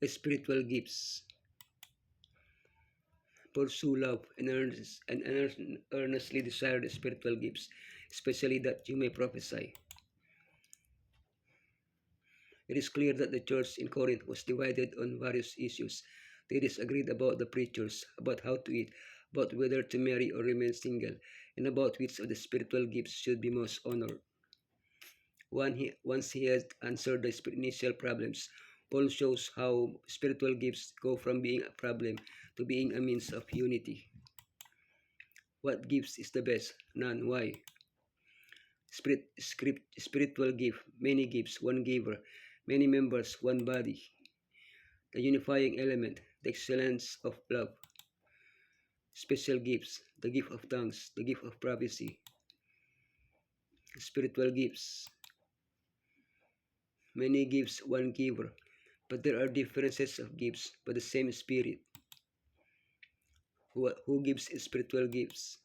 Spiritual gifts. Pursue love and earnestly desire the spiritual gifts, especially that you may prophesy. It is clear that the church in Corinth was divided on various issues. They disagreed about the preachers, about how to eat, about whether to marry or remain single, and about which of the spiritual gifts should be most honored. Once he has answered the initial problems, Paul shows how spiritual gifts go from being a problem to being a means of unity. What gift is the best? None. Why? Spiritual gift, many gifts, one giver, many members, one body. The unifying element, the excellence of love. Special gifts, the gift of tongues, the gift of prophecy. Spiritual gifts, many gifts, one giver. But there are differences of gifts, but the same Spirit. Who gives spiritual gifts?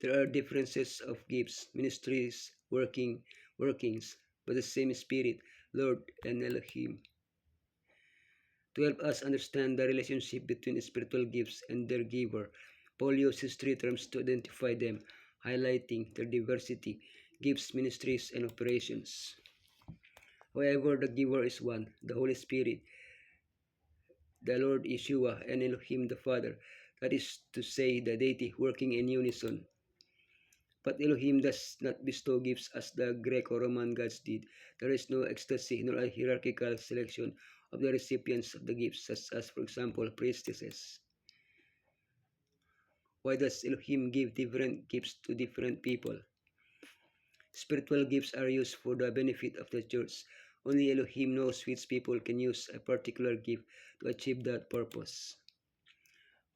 There are differences of gifts, ministries, workings, but the same Spirit, Lord and Elohim. To help us understand the relationship between spiritual gifts and their giver, Paul uses three terms to identify them, highlighting their diversity, gifts, ministries, and operations. However, the giver is one, the Holy Spirit, the Lord Yeshua, and Elohim the Father, that is to say, the deity working in unison. But Elohim does not bestow gifts as the Greco-Roman gods did. There is no ecstasy nor a hierarchical selection of the recipients of the gifts, such as, for example, priestesses. Why does Elohim give different gifts to different people? Spiritual gifts are used for the benefit of the church. Only Elohim knows which people can use a particular gift to achieve that purpose.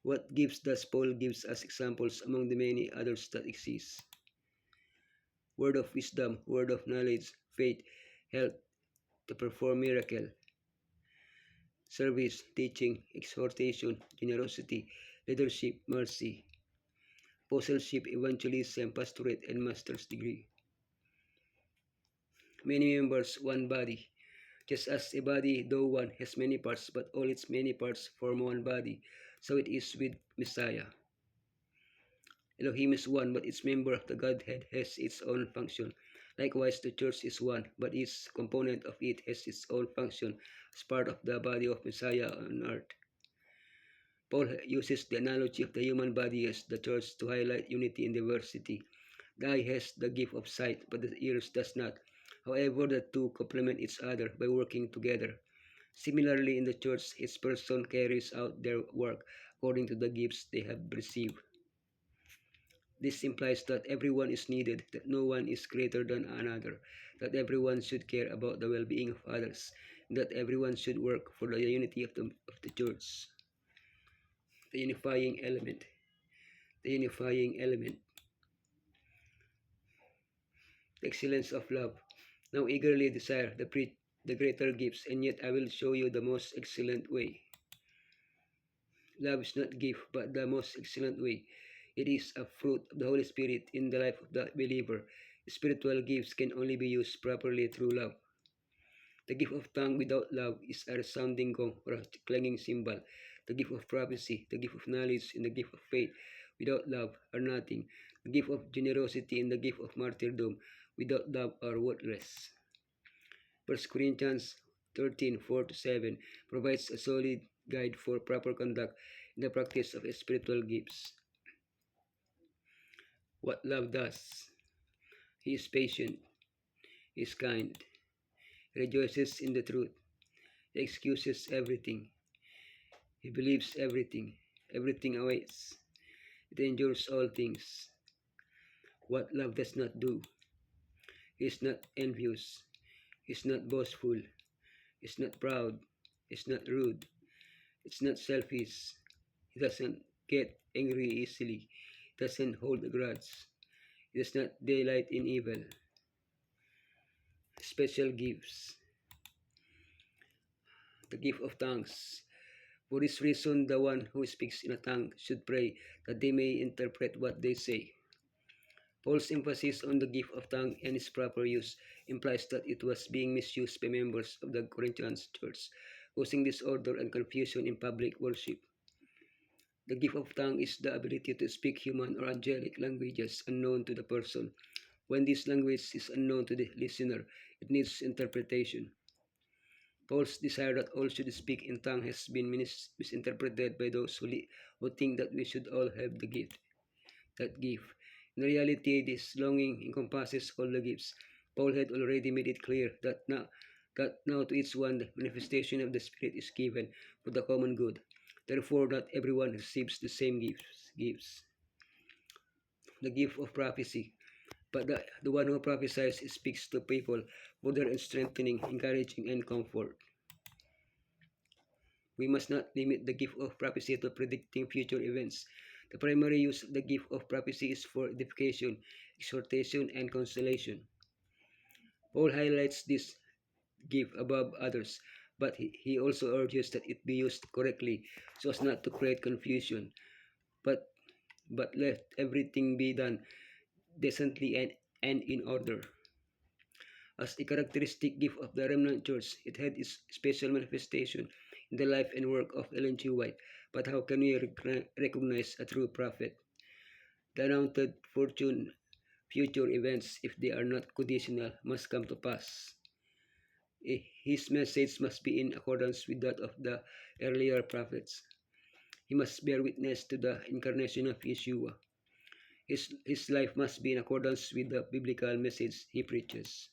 What gifts does Paul give as examples among the many others that exist? Word of wisdom, word of knowledge, faith, health, to perform miracle, service, teaching, exhortation, generosity, leadership, mercy, apostleship, evangelism, pastorate, and master's degree. Many members, one body. Just as a body, though one, has many parts, but all its many parts form one body, so it is with Messiah. Elohim is one, but each member of the Godhead has its own function. Likewise, the church is one, but each component of it has its own function as part of the body of Messiah on earth. Paul uses the analogy of the human body as the church to highlight unity in diversity. The eye has the gift of sight, but the ears does not. However, the two complement each other by working together. Similarly, in the church, each person carries out their work according to the gifts they have received. This implies that everyone is needed, that no one is greater than another, that everyone should care about the well-being of others, and that everyone should work for the unity of the church. The unifying element. The unifying element. The excellence of love. Now eagerly desire the greater gifts, and yet I will show you the most excellent way. Love is not gift, but the most excellent way. It is a fruit of the Holy Spirit in the life of the believer. Spiritual gifts can only be used properly through love. The gift of tongue without love is a resounding gong or a clanging cymbal. The gift of prophecy, the gift of knowledge, and the gift of faith without love are nothing. The gift of generosity and the gift of martyrdom without love are worthless. 1 Corinthians 13:4-7 provides a solid guide for proper conduct in the practice of spiritual gifts. What love does. He is patient. He is kind. He rejoices in the truth. He excuses everything. He believes everything. Everything awaits. It endures all things. What love does not do. He is not envious. He is not boastful. He is not proud. He is not rude. It's not selfish. He doesn't get angry easily. He doesn't hold a grudge. He does not delight in evil. Special gifts. The gift of tongues. For this reason, the one who speaks in a tongue should pray that they may interpret what they say. Paul's emphasis on the gift of tongue and its proper use implies that it was being misused by members of the Corinthian church causing disorder and confusion in public worship. The gift of tongue is the ability to speak human or angelic languages unknown to the person. When this language is unknown to the listener, it needs interpretation. Paul's desire that all should speak in tongue has been misinterpreted by those who think that we should all have the gift, that gift. In reality, this longing encompasses all the gifts. Paul had already made it clear that now to each one the manifestation of the Spirit is given for the common good. Therefore, not everyone receives the same gifts. The gift of prophecy. But the one who prophesies speaks to people for their strengthening, encouraging, and comfort. We must not limit the gift of prophecy to predicting future events. The primary use of the gift of prophecy is for edification, exhortation, and consolation. Paul highlights this gift above others, but he also urges that it be used correctly so as not to create confusion, but, but let everything be done decently and in order. As a characteristic gift of the remnant church, it had its special manifestation in the life and work of Ellen G. White. But how can we recognize a true prophet? The announced future events, if they are not conditional, must come to pass. His message must be in accordance with that of the earlier prophets. He must bear witness to the incarnation of Yeshua. His life must be in accordance with the biblical message he preaches.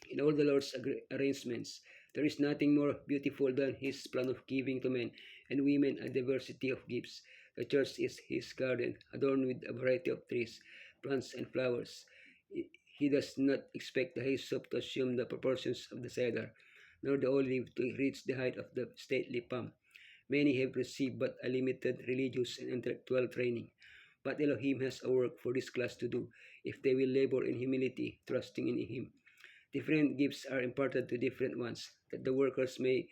In all the Lord's arrangements, there is nothing more beautiful than his plan of giving to men and women a diversity of gifts. The church is his garden, adorned with a variety of trees, plants, and flowers. He does not expect the hyssop to assume the proportions of the cedar, nor the olive to reach the height of the stately palm. Many have received but a limited religious and intellectual training. But Elohim has a work for this class to do if they will labor in humility, trusting in him. Different gifts are imparted to different ones, that the workers may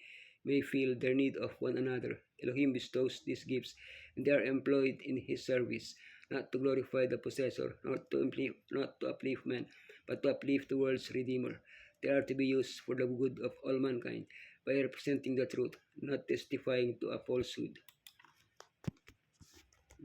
feel their need of one another. Elohim bestows these gifts, and they are employed in his service, not to glorify the possessor, not to uplift man, but to uplift the world's Redeemer. They are to be used for the good of all mankind, by representing the truth, not testifying to a falsehood.